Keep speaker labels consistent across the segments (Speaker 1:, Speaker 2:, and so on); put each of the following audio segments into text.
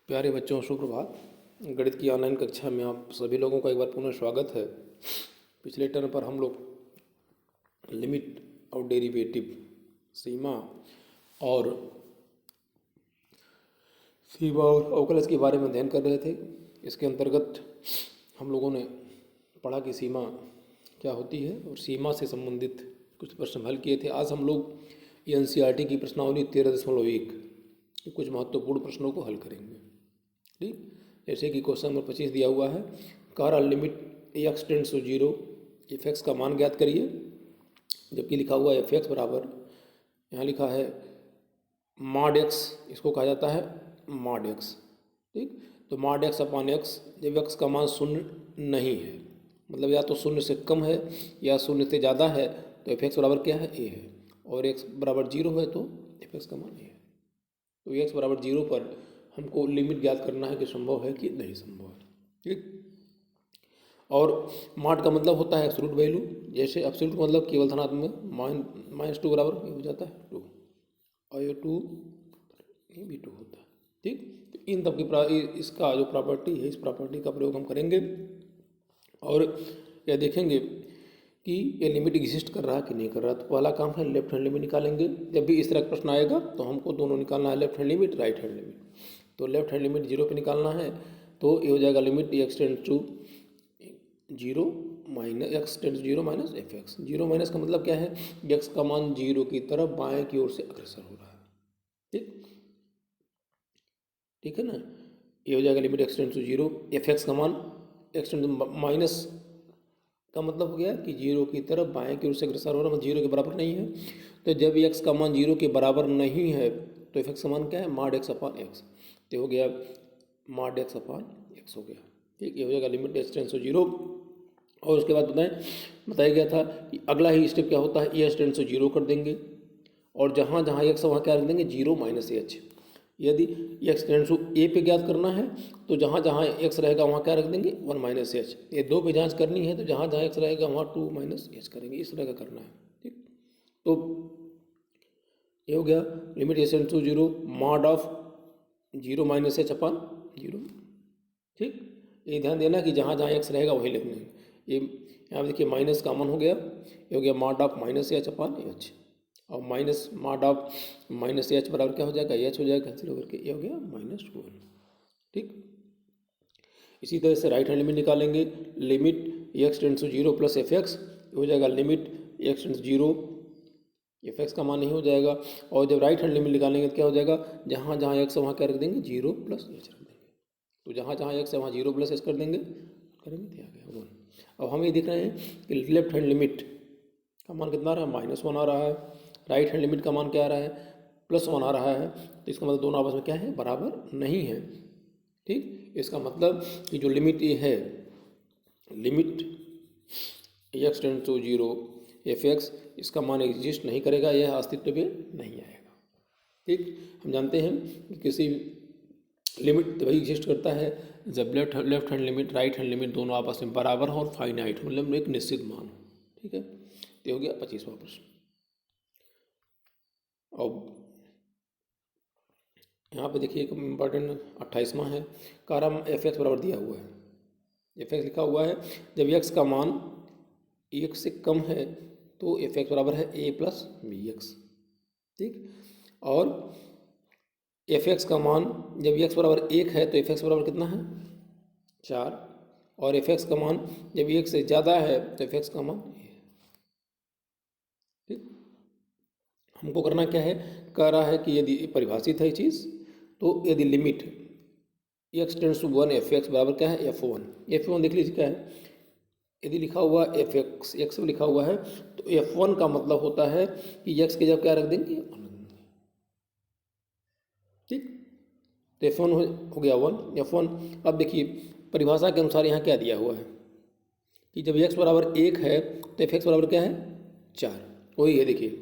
Speaker 1: प्यारे बच्चों, सुप्रभात। गणित की ऑनलाइन कक्षा में आप सभी लोगों का एक बार पुनः स्वागत है। पिछले टर्म पर हम लोग लिमिट और डेरिवेटिव, सीमा और अवकलज के बारे में अध्ययन कर रहे थे। इसके अंतर्गत हम लोगों ने पढ़ा कि सीमा क्या होती है और सीमा से संबंधित कुछ प्रश्न हल किए थे। आज हम लोग एनसीईआरटी की प्रश्नावली 13.1 के कुछ महत्वपूर्ण प्रश्नों को हल करेंगे। ठीक, जैसे कि क्वेश्चन नंबर 25 दिया हुआ है, कार limit x tends to 0 f x का मान ज्ञात करिए। जबकि लिखा हुआ है एफ एक्स बराबर, यहाँ लिखा है मॉड एक्स, इसको कहा जाता है मॉड एक्स। ठीक, तो मॉड एक्स अपॉन एक्स, जब एक्स का मान शून्य नहीं है, मतलब या तो शून्य से कम है या शून्य से ज़्यादा है, तो एफ एक्स बराबर क्या है, ए है। और एक्स बराबर 0 है तो एफ एक्स का मान ए है। तो एक्स बराबर 0 पर हमको लिमिट ज्ञात करना है कि संभव है कि नहीं संभव है। ठीक, और मॉड का मतलब होता है एब्सोल्यूट वैल्यू। जैसे एब्सोल्यूट का मतलब केवल धनात्मक, -2 बराबर हो जाता है 2, और ये 2 ये भी 2 होता है। ठीक, तो इन तब की इसका जो प्रॉपर्टी है, इस प्रॉपर्टी का प्रयोग हम करेंगे और यह देखेंगे कि ये लिमिट एग्जिस्ट कर रहा है कि नहीं कर रहा। तो पहला काम है लेफ्ट हैंड लिमिट निकालेंगे। जब भी इस तरह का प्रश्न आएगा तो हमको दोनों निकालना है, left hand limit, right hand limit. तो लेफ्ट हैंड लिमिट 0 पे निकालना है, तो ये हो जाएगा limit x tends to 0 minus x tends to 0 minus f x. 0 minus का मतलब क्या है, एक्स का मान 0 की तरफ बाएं की ओर से अग्रसर हो रहा है। ठीक, ठीक है ना। ये हो जाएगा limit x tends to 0, f x का मान एक्स टेंड्स टू माइनस का मतलब हो गया कि 0 की तरफ बाएं की ओर से अग्रसर हो रहा है, मतलब 0 के बराबर नहीं है। तो जब एक्स का मान 0 के बराबर नहीं है तो एफ एक्स का मान क्या है, मॉड एक्स अपॉन एक्स। तो हो गया मॉड एक्स अपॉन एक्स हो गया। ठीक, ये हो जाएगा लिमिट एक्स टेंड्स टू 0। और उसके बाद बताया गया था कि अगला ही स्टेप क्या होता है, एक्स टेंड्स टू 0 कर देंगे, और जहाँ जहाँ एक्स वहाँ क्या रख देंगे, 0 माइनस एच। यदि एक्स टेंड्स टू ए पे ज्ञात करना है तो जहाँ जहाँ एक्स रहेगा वहाँ क्या रख देंगे, 1 माइनस एच। ये 2 पे जांच करनी है तो जहाँ जहाँ एक्स रहेगा वहाँ 2 माइनस एच करेंगे, इस तरह का करना है। ठीक, तो ये हो गया limit x tends to 0 mod of 0 minus H upon 0। ठीक, ये ध्यान देना कि जहाँ जहाँ एक्स रहेगा वही लिखना है। ये यहाँ देखिए माइनस कॉमन हो गया, ये हो गया mod of minus H upon H, और minus mod of minus H बराबर क्या हो जाएगा, एच हो जाएगा, कैंसिल होकर के ये हो गया -1। ठीक, इसी तरह से राइट हैंड लिमिट निकालेंगे। Limit x tends to 0 plus f x हो जाएगा limit x tends 0, f x का मान नहीं हो जाएगा। और जब राइट हैंड लिमिट निकालेंगे तो क्या हो जाएगा, जहाँ जहाँ एक्स है वहाँ क्या रख देंगे, 0 प्लस एच रख देंगे। तो जहाँ जहाँ एक्स है वहाँ 0 प्लस एच कर देंगे, करेंगे तो आ गया 1। अब हम ये देख रहे हैं कि लेफ्ट हैंड लिमिट का मान कितना आ रहा है, -1 आ रहा है। राइट हैंड लिमिट का मान क्या आ रहा है, +1 आ रहा है। तो इसका मतलब दोनों आपस में क्या है, बराबर नहीं है। ठीक, इसका मतलब कि जो लिमिट ये है, limit x tends to 0 f x, इसका मान एग्जिस्ट नहीं करेगा, यह अस्तित्व में नहीं आएगा। ठीक, हम जानते हैं कि किसी लिमिट तभी एग्जिस्ट करता है जब left hand limit, right hand limit दोनों आपस में बराबर हो और फाइनाइट, मतलब एक निश्चित मान हो। ठीक है, तो हो गया 25वां प्रश्न। अब यहाँ पे देखिए एक इम्पॉर्टेंट 28वां है, कारम एफ एक्स बराबर दिया हुआ है, एफ एक्स लिखा हुआ है, जब एक्स का मान 1 से कम है तो एफ एक्स बराबर है ए प्लस बी एक्स। ठीक, और एफ एक्स का मान जब एक्स बराबर 1 है तो एफ एक्स बराबर कितना है, 4, और एफ एक्स का मान जब 1 से ज़्यादा है तो एफ एक्स का मान ए है। ठीक, हमको करना क्या है, कह रहा है कि यदि परिभाषित है चीज़, तो यदि limit x tends to 1 f x बराबर क्या है, F1 देख लीजिए क्या है। यदि लिखा हुआ एफ एक्स, एक्स में लिखा हुआ है, तो F1 का मतलब होता है कि एक्स के जब क्या रख देंगे, 1 रख देंगे। ठीक, तो F1 हो गया 1, F1। अब देखिए परिभाषा के अनुसार यहाँ क्या दिया हुआ है कि जब एक्स बराबर 1 है तो एफ एक्स बराबर क्या है, 4। वही है, देखिए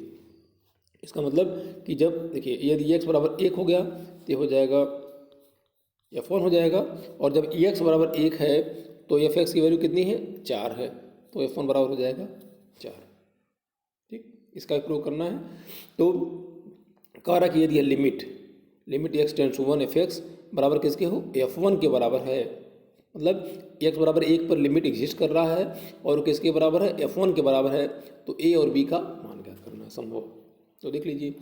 Speaker 1: इसका मतलब कि जब देखिए यदि एक्स बराबर 1 हो गया तो हो जाएगा F1 हो जाएगा, और जब एक्स बराबर 1 है तो एफ एक्स की वैल्यू कितनी है, 4 है, तो F1 बराबर हो जाएगा 4। ठीक, इसका प्रयोग करना है। तो कह रहा कि यदि limit x tends to 1 f x बराबर किसके हो, f1 के बराबर है, मतलब x बराबर 1 पर लिमिट एग्जिस्ट कर रहा है और किसके बराबर है, f1 के बराबर है, तो a और b का मान ज्ञात करना है संभव। तो देख लीजिए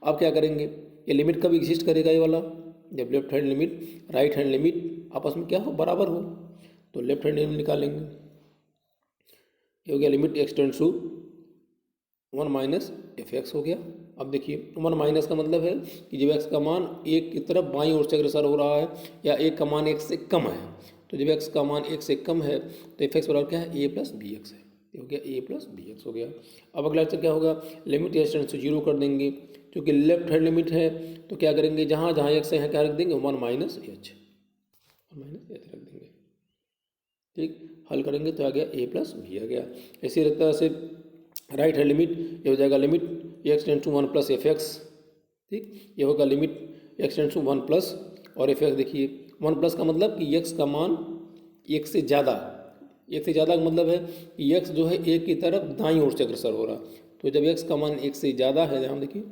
Speaker 1: अब क्या करेंगे, ये लिमिट कब एग्जिस्ट करेगा, ये वाला जब left hand limit right hand limit आपस में क्या हो, बराबर हो। तो लेफ्ट हैंड लिमिट निकालेंगे, ये हो गया limit x tends to 1 minus f x हो गया। अब देखिए 1 माइनस का मतलब है कि जब x का मान 1 की तरफ बाईं ओर से अग्रसर हो रहा है या 1 का मान 1 से कम है, तो जब x का मान 1 से कम है तो एफ एक्स बराबर क्या है, a प्लस बी एक्स है, ये हो गया a प्लस बी एक्स हो गया। अब अगला आंसर क्या होगा, लिमिट x टेंड्स टू 0 कर देंगे, क्योंकि लेफ्ट हैंड लिमिट है तो क्या करेंगे, जहाँ जहाँ x है क्या रख देंगे, 1 माइनस एच रख देंगे। ठीक, हल करेंगे तो आ गया a प्लस बी आ गया। इसी तरह से राइट हैंड लिमिट, ये हो जाएगा limit x tends to 1 plus f x. ठीक, ये होगा limit x tends to 1 plus और एफ एक्स, देखिए 1 प्लस का मतलब कि x का मान 1 से ज़्यादा, 1 से ज़्यादा का मतलब है कि x जो है 1 की तरफ दाईं ओर से अग्रसर हो रहा, तो जब x का मान 1 से ज़्यादा है, ध्यान देखिए,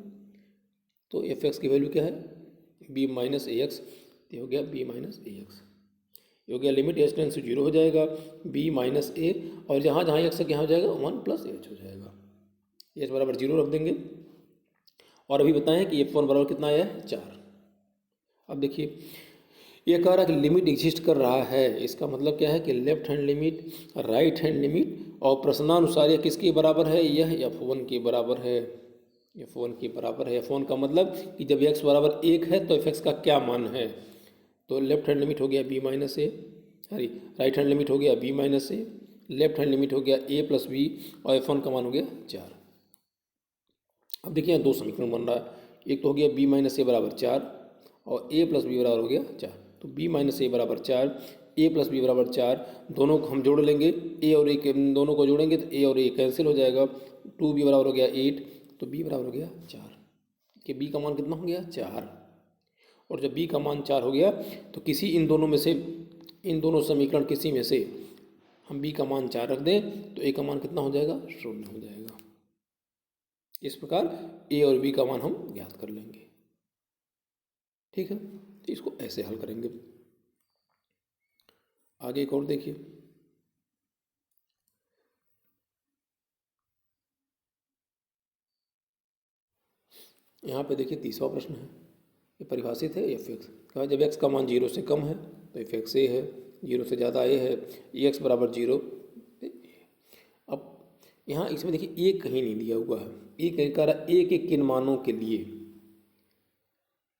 Speaker 1: तो एफ एक्स की वैल्यू क्या है, b माइनस ए एक्स, ये हो गया b माइनस ए एक्स, ये हो गया लिमिट एच टेंड्स टू 0 हो जाएगा b माइनस ए, और जहाँ जहाँ एक्स क्या हो जाएगा 1 प्लस एच हो जाएगा, एच बराबर 0 रख देंगे। और अभी बताएं कि f1 बराबर कितना आया है, 4। अब देखिए ये कह रहा है कि लिमिट एग्जिस्ट कर रहा है, इसका मतलब क्या है कि left hand limit right hand limit और प्रश्नानुसार यह किसके बराबर है, यह f1 के बराबर है, f1 के बराबर है। f1 का मतलब कि जब x बराबर 1 है तो f(x) का क्या मान है, तो लेफ्ट हैंड लिमिट हो गया b माइनस ए, सॉरी राइट हैंड लिमिट हो गया b माइनस ए, लेफ्ट हैंड लिमिट हो गया a प्लस बी और f1 का मान हो गया 4। अब देखिए यहाँ दो समीकरण बन रहा है, एक तो हो गया b माइनस ए बराबर 4 और a प्लस बी बराबर हो गया 4, तो b माइनस ए बराबर 4, a प्लस बी बराबर 4, दोनों को हम जोड़ लेंगे, a और a दोनों को जोड़ेंगे तो a और a कैंसिल हो जाएगा, 2b बराबर हो गया 8, तो b बराबर हो गया 4, कि b का मान कितना हो गया 4। और जब b का मान 4 हो गया तो किसी इन दोनों में से, इन दोनों समीकरण किसी में से हम b का मान 4 रख दें तो a का मान कितना हो जाएगा, 0 हो जाएगा। इस प्रकार a और b का मान हम ज्ञात कर लेंगे। ठीक है, तो इसको ऐसे हल करेंगे। आगे एक और देखिए, यहाँ पे देखिए तीसरा प्रश्न है, ये परिभाषित है एफ एक्स, कहा जब x का मान 0 से कम है तो एफ एक्स ए है, 0 से ज़्यादा ए है, एक्स बराबर 0। अब यहाँ इसमें देखिए ए कहीं नहीं दिया हुआ है, ए कहीं कह रहा ए के किन मानों के लिए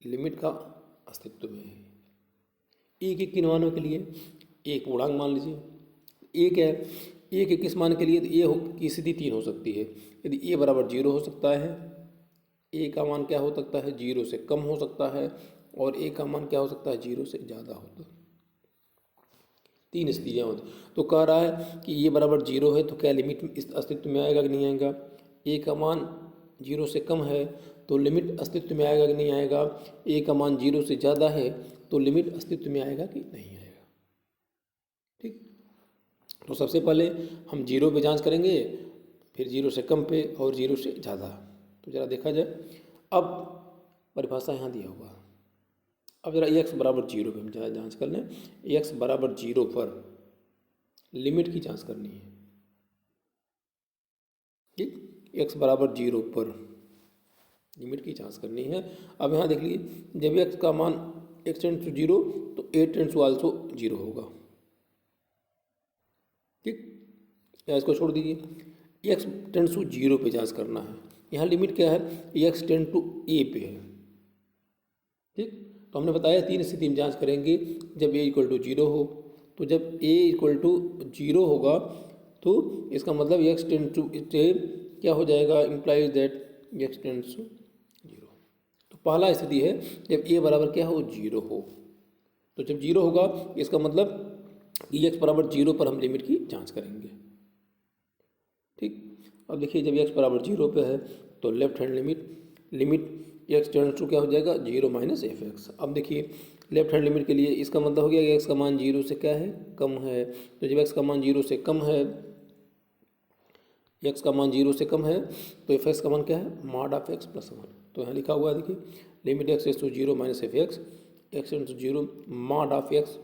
Speaker 1: लिमिट का अस्तित्व में है, ए के किन मानों के लिए, एक पूर्णांक मान लीजिए, ए क्या है, ए के किस मान के लिए, तो ए की स्थिति 3 हो सकती है, यदि ए बराबर 0 हो सकता है, ए का मान क्या हो सकता है, 0 से कम हो सकता है, और ए का मान क्या हो सकता है, 0 से ज़्यादा होता है, 3 स्थितियाँ होती। तो कह रहा है कि ये बराबर 0 है तो क्या लिमिट इस अस्तित्व में आएगा कि नहीं आएगा, ए का मान 0 से कम है तो लिमिट अस्तित्व में आएगा कि नहीं आएगा, ए का मान 0 से ज़्यादा है तो लिमिट अस्तित्व में आएगा कि नहीं आएगा। ठीक, तो सबसे पहले हम 0 पे जांच करेंगे, फिर 0 से कम पे और 0 से ज़्यादा। तो ज़रा देखा जाए, अब परिभाषा यहाँ दिया हुआ, अब जरा x बराबर 0 पे हम जांच कर लें, x बराबर 0 पर लिमिट की जांच करनी है। ठीक, x बराबर 0 पर लिमिट की जांच करनी है। अब यहाँ देख लीजिए, जब x का मान x टेंड्स टू 0 तो a टेंड्स टू आल्सो 0 होगा। ठीक, या इसको छोड़ दीजिए, x टेंड्स टू 0 पे जांच करना है। यहाँ लिमिट क्या है, x टेंड टू a पे है। ठीक, तो हमने बताया 3 स्थिति में जांच करेंगे, जब a इक्वल टू 0 हो, तो जब a इक्वल टू 0 होगा तो इसका मतलब x टेंड टू क्या हो जाएगा, implies that x tends to 0। तो पहला स्थिति है जब a बराबर क्या हो, 0 हो, तो जब 0 होगा इसका मतलब कि x बराबर 0 पर हम लिमिट की जांच करेंगे। ठीक, अब देखिए जब x बराबर 0 पे है तो left hand limit x tends to क्या हो जाएगा, 0 माइनस एफ एक्स। अब देखिए लेफ्ट हैंड लिमिट के लिए इसका मतलब हो गया कि x का मान 0 से क्या है, कम है, तो जब x का मान 0 से कम है, x का मान 0 से कम है तो एफ एक्स का मान क्या है, मॉड ऑफ x प्लस 1। तो यहाँ लिखा हुआ है देखिए, limit x tends to 0 minus f x x tends to zero mod of x,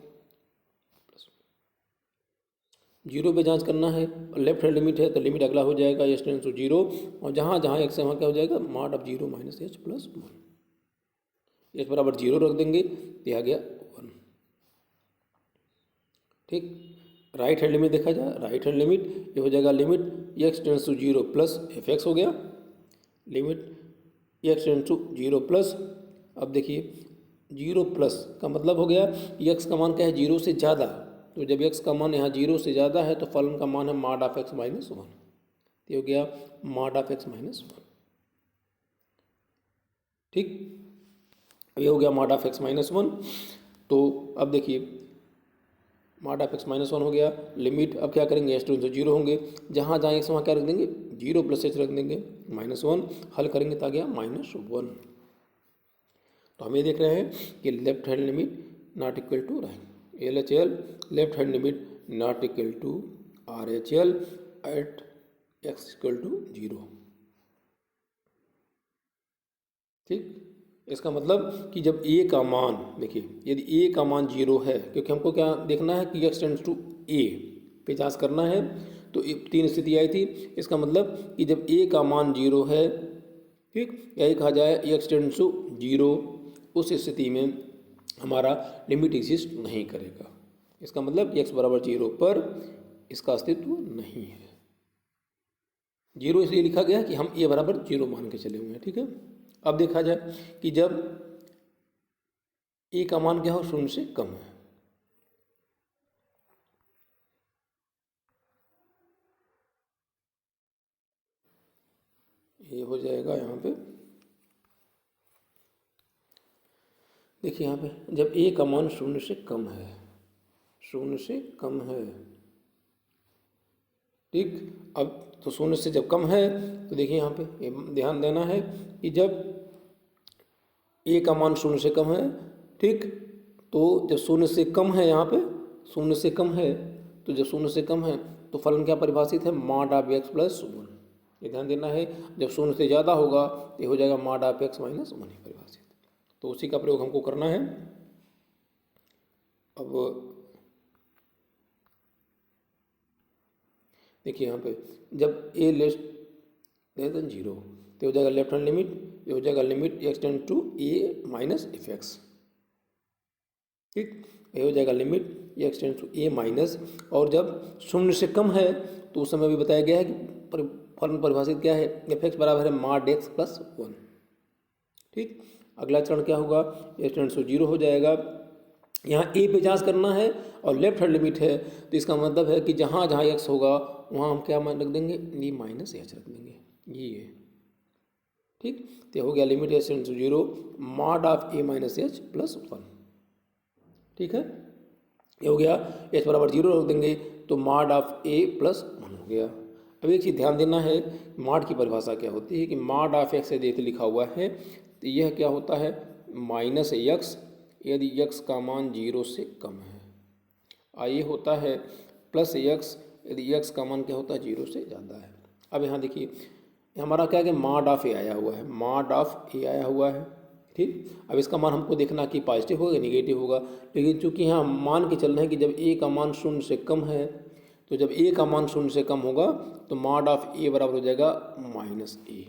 Speaker 1: zero पे जांच करना है, लेफ्ट हैंड लिमिट है तो लिमिट अगला हो जाएगा एच टेंड्स टू जीरो, और जहाँ जहाँ एक्स है वहाँ क्या हो जाएगा mod of zero minus h plus one, H बराबर जीरो रख देंगे तो आ गया वन। ठीक, राइट हैंड लिमिट देखा जाए, राइट हैंड लिमिट ये हो जाएगा limit x tends to zero plus f x हो गया, limit x tends to zero plus, अब देखिए जीरो प्लस का मतलब हो गया एक्स का मान क्या है जीरो से ज़्यादा, तो जब एक्स का मान यहाँ जीरो से ज़्यादा है तो फलन का मान है mod of x minus one, तो हो गया mod of x minus one. ठीक, ये हो गया mod of x minus one. तो अब देखिए mod of x minus one हो गया, लिमिट अब क्या करेंगे एच टेंड्स टू जीरो होंगे, जहाँ जहाँ एक्स वहाँ क्या रख देंगे जीरो प्लस एच रख देंगे माइनस वन, हल करेंगे तो आ गया माइनस वन। तो हम ये देख रहे हैं कि left hand limit not equal to right L H L, left hand limit not equal to R H L at x equal to zero. ठीक, इसका मतलब कि जब ए का मान देखिए, यदि ए का मान जीरो है, क्योंकि हमको क्या देखना है कि एक्स टेंड्स टू ए पे जांच करना है, तो तीन स्थिति आई थी, इसका मतलब कि जब ए का मान जीरो है, ठीक, यही कहा जाए एक्स टेंड्स टू जीरो, उस स्थिति में हमारा लिमिट एग्जिस्ट नहीं करेगा। इसका मतलब एक्स बराबर जीरो पर इसका अस्तित्व नहीं है। जीरो इसलिए लिखा गया है कि हम ए बराबर जीरो मान के चले हुए हैं। ठीक है, अब देखा जाए कि जब ए का मान क्या हो शून्य से कम है, ये हो जाएगा यहाँ पे, देखिए यहाँ पे जब ए का मान शून्य से कम है, शून्य से कम है, ठीक, अब तो शून्य से जब कम है तो देखिए यहाँ पे ध्यान देना है कि जब ए का मान शून्य से कम है, ठीक, तो जब शून्य से कम है, यहाँ पे शून्य से कम है, तो जब शून्य से कम है तो फलन क्या परिभाषित है mod of x plus one, ये ध्यान देना है। जब शून्य से ज़्यादा होगा तो ये हो जाएगा mod of x minus one ही परिभाषित, तो उसी का प्रयोग हमको करना है। अब देखिए यहाँ पे जब ए लेस देन जीरो तो हो जाएगा लेफ्ट हैंड लिमिट, ये हो जाएगा limit x tend to a minus f x. ठीक, ये हो जाएगा limit x tend to a minus, और जब शून्य से कम है तो उस समय भी बताया गया है कि फलन परिभाषित क्या है, एफ एक्स बराबर है मॉड एक्स प्लस वन। ठीक, अगला चरण क्या होगा, एक्स टेंड टू जीरो हो जाएगा, यहाँ ए पे जांच करना है और लेफ्ट हैंड लिमिट है, तो इसका मतलब है कि जहाँ जहाँ एक्स होगा वहाँ हम क्या मान रख देंगे, ये माइनस एच रख देंगे, ये। ठीक, तो हो गया limit h tends to zero mod of A minus h plus one. ठीक है, ये हो गया, एच बराबर जीरो रख देंगे तो mod of A plus one हो गया। अब एक चीज़ ध्यान देना है, मॉड की परिभाषा क्या होती है कि मॉड ऑफ एक्स यदि लिखा हुआ है तो यह क्या होता है माइनस एक्स यदि एक्स का मान जीरो से कम है, और ये होता है प्लस एक्स यदि एक्स का मान क्या होता है जीरो से ज़्यादा है। अब यहाँ देखिए हमारा क्या है कि मॉड ऑफ ए आया हुआ है, मॉड ऑफ ए आया हुआ है। ठीक, अब इसका मान हमको देखना कि पॉजिटिव होगा निगेटिव होगा, लेकिन चूंकि यहाँ मान के चल रहे हैं कि जब ए का मान शून्य से कम है, तो जब ए का मान शून्य से कम होगा तो मॉड ऑफ ए बराबर हो जाएगा माइनस ए।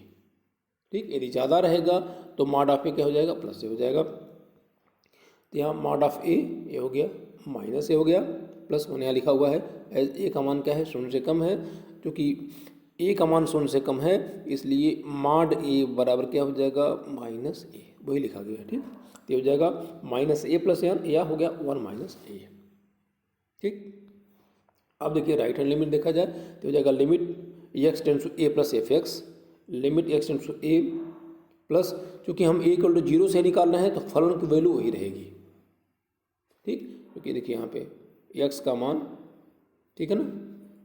Speaker 1: ठीक, यदि ज़्यादा रहेगा तो मॉड ऑफ ए क्या हो जाएगा प्लस ए हो जाएगा, तो यहाँ मॉड ऑफ ए ये हो गया माइनस ए हो गया, प्लस वन यहाँ लिखा हुआ है एज ए का मान क्या है शून्य से कम है, क्योंकि ए का मान शून्य से कम है इसलिए मॉड ए बराबर क्या हो जाएगा माइनस ए, वही लिखा गया है। ठीक, तो हो जाएगा माइनस ए प्लस एन, या हो गया वन माइनस ए। ठीक, अब देखिए राइट हैंड लिमिट देखा जाए तो हो जाएगा limit x tends to a plus f x, limit x tends to a plus, चूँकि हम ए इक्वल टू जीरो से निकाल रहे हैं तो फलन की वैल्यू वही रहेगी। ठीक, क्योंकि देखिए यहाँ पे एक्स का मान, ठीक है ना,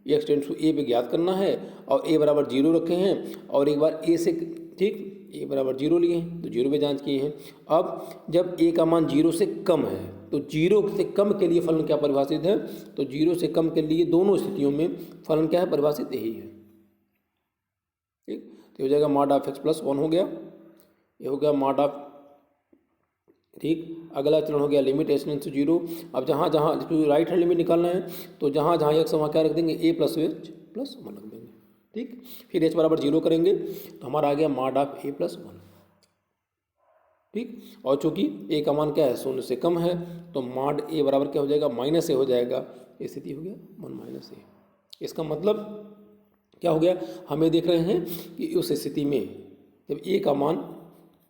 Speaker 1: एक्स टेंड्स टू ए पे ज्ञात करना है और ए बराबर जीरो रखे हैं, और एक बार ए से, ठीक, ए बराबर जीरो लिए हैं तो जीरो पे जांच किए हैं। अब जब ए का मान जीरो से कम है तो जीरो से कम के लिए फलन क्या परिभाषित है, तो जीरो से कम के लिए दोनों स्थितियों में फलन क्या है परिभाषित यही है। ठीक, तो हो जाएगा mod of x plus one हो गया, ये हो गया मॉड ऑफ, ठीक। अगला चरण हो गया limit h tends to zero. अब जहाँ जहाँ राइट हैंड लिमिट निकालना है तो जहाँ जहाँ एक्स वहाँ क्या रख देंगे, ए प्लस एच प्लस वन रख देंगे। ठीक, फिर एच बराबर जीरो करेंगे तो हमारा आ गया mod of A plus one. ठीक, और चूंकि ए का मान क्या है, शून्य से कम है, तो मॉड ए बराबर क्या हो जाएगा, माइनस ए हो जाएगा। स्थिति हो गया वन माइनस ए। इसका मतलब क्या हो गया, हमें देख रहे हैं कि उस स्थिति में जब ए का मान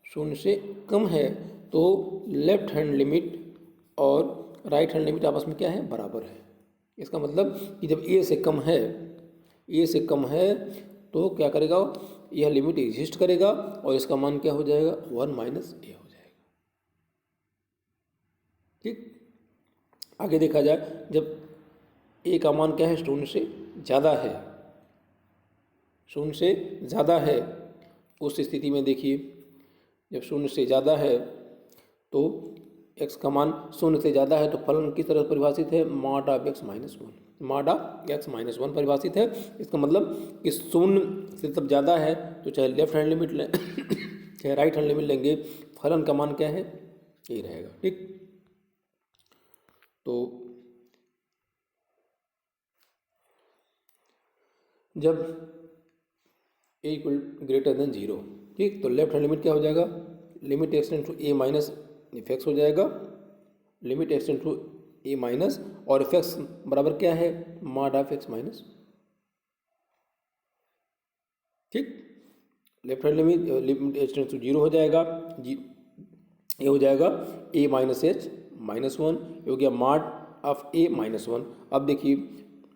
Speaker 1: शून्य से कम है तो लेफ्ट हैंड लिमिट और राइट हैंड लिमिट आपस में क्या है, बराबर है। इसका मतलब कि जब ए से कम है, ए से कम है तो क्या करेगा, यह लिमिट एग्जिस्ट करेगा और इसका मान क्या हो जाएगा, वन माइनस ए हो जाएगा। ठीक, आगे देखा जाए जब ए का मान क्या है, शून्य से ज़्यादा है, शून्य से ज़्यादा है, उस स्थिति में देखिए जब शून्य से ज़्यादा है तो एक्स का मान शून्य से ज़्यादा है तो फलन किस तरह परिभाषित है, mod of x minus one. Mod of x minus one परिभाषित है। इसका मतलब कि शून्य से तब ज़्यादा है तो चाहे लेफ्ट हैंड लिमिट लें चाहे राइट हैंड लिमिट लेंगे, फलन का मान क्या है, यही रहेगा। ठीक, तो जब a equal greater than zero, ठीक, तो लेफ्ट हैंड लिमिट क्या हो जाएगा, limit x tends to a minus f x हो जाएगा। Limit x tends to a minus और एफ एक्स बराबर क्या है, मॉड ऑफ एक्स माइनस। ठीक, left hand limit h tends to zero हो जाएगा, ये हो जाएगा a minus h minus one, ये हो गया mod of A minus one. अब देखिए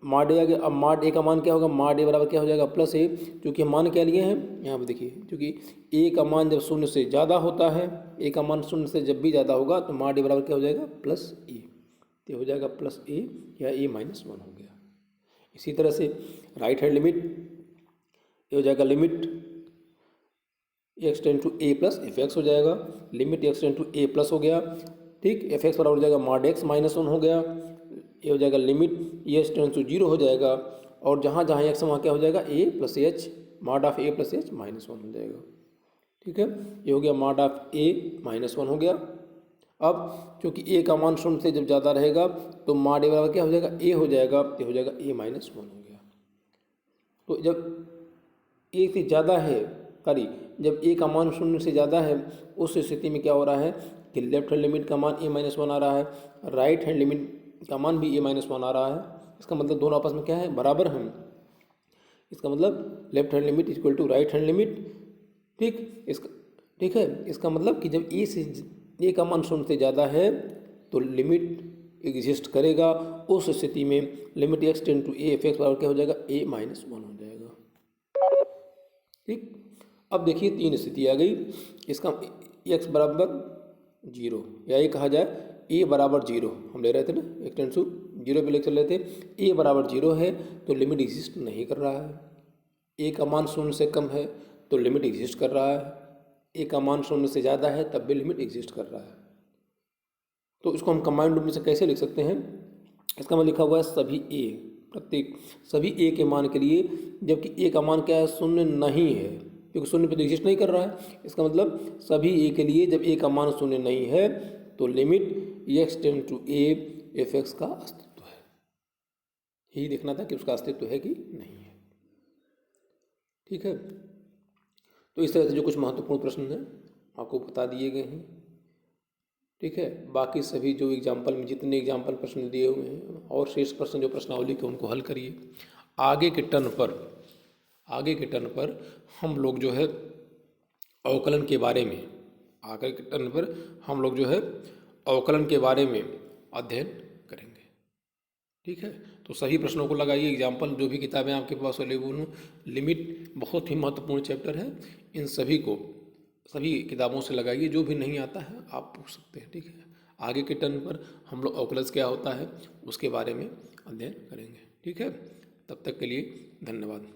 Speaker 1: मॉड ए आ गया, अब मॉड ए का मान क्या होगा, मॉड ए बराबर क्या हो जाएगा, प्लस ए। क्योंकि हम मान क्या लिए हैं यहाँ पे देखिए, क्योंकि ए का मान जब शून्य से ज़्यादा होता है, ए का मान शून्य से जब भी ज़्यादा होगा तो मॉड ए बराबर क्या हो जाएगा, प्लस ए। तो हो जाएगा प्लस ए या ए माइनस वन हो गया। इसी तरह से राइट हैंड लिमिट ये हो जाएगा limit x tend to a plus f x हो जाएगा। Limit x tend to a plus हो गया, ठीक, एफ एक्स बराबर हो जाएगा मॉड एक्स माइनस वन हो गया। ये हो जाएगा limit h tends to zero हो जाएगा और जहाँ जहाँ एक्स वहाँ क्या हो जाएगा, A plus H, mod of A plus H minus one हो जाएगा। ठीक है, ये हो गया mod of A minus one हो गया। अब चूँकि ए का मान शून्य से जब ज़्यादा रहेगा तो मॉड ए बराबर क्या हो जाएगा, ए हो जाएगा, ये हो जाएगा ए माइनस वन हो गया। तो जब ए से ज़्यादा है, सॉरी जब ए का मान शून्य से ज़्यादा है, उस स्थिति में क्या हो रहा है कि लेफ्ट हैंड लिमिट का मान ए माइनस वन आ रहा है, राइट हैंड लिमिट का मान भी ए माइनस वन आ रहा है। इसका मतलब दोनों आपस में क्या है, बराबर हैं। इसका मतलब left hand limit equal to right hand limit. ठीक, इसका ठीक है, इसका मतलब कि जब ए का मान शून्य से ज़्यादा है तो लिमिट एग्जिस्ट करेगा। उस स्थिति में limit x tend to a f x बराबर क्या हो जाएगा, ए माइनस वन हो जाएगा। ठीक, अब देखिए तीन स्थिति आ गई। इसका एक्स बराबर जीरो या ये कहा जाए ए बराबर जीरो, हम ले रहे थे ना, एक्स टेंड्स टू जीरो पे लेकर चल रहे थे। ए बराबर जीरो है तो लिमिट एग्जिस्ट नहीं कर रहा है। ए का मान शून्य से कम है तो लिमिट एग्जिस्ट कर रहा है। ए का मान शून्य से ज़्यादा है तब भी लिमिट एग्जिस्ट कर रहा है। तो इसको हम कंबाइंड रूप में से कैसे लिख सकते हैं, इसका मैं लिखा हुआ है सभी ए, प्रत्येक सभी ए के मान के लिए, जबकि ए का मान क्या है, शून्य नहीं है, क्योंकि शून्य पे तो एग्जिस्ट नहीं कर रहा है। इसका मतलब सभी ए के लिए जब ए का मान शून्य नहीं है तो limit x tend to a f x का अस्तित्व है। यही देखना था कि उसका अस्तित्व है कि नहीं है। ठीक है, तो इस तरह से जो कुछ महत्वपूर्ण प्रश्न हैं आपको बता दिए गए हैं। ठीक है, बाकी सभी जो एग्जाम्पल में जितने एग्जाम्पल प्रश्न दिए हुए हैं और शेष प्रश्न जो प्रश्नावली के उनको हल करिए। आगे के टर्न पर हम लोग जो है अवकलन के बारे में, आगे के टर्न पर हम लोग जो है अवकलन के बारे में अध्ययन करेंगे। ठीक है, तो सभी प्रश्नों को लगाइए। एग्जाम्पल जो भी किताबें आपके पास अवेलेबल हों, लिमिट बहुत ही महत्वपूर्ण चैप्टर है, इन सभी को सभी किताबों से लगाइए। जो भी नहीं आता है आप पूछ सकते हैं। ठीक है, आगे के टर्न पर हम लोग अवकलज क्या होता है उसके बारे में अध्ययन करेंगे। ठीक है, तब तक के लिए धन्यवाद।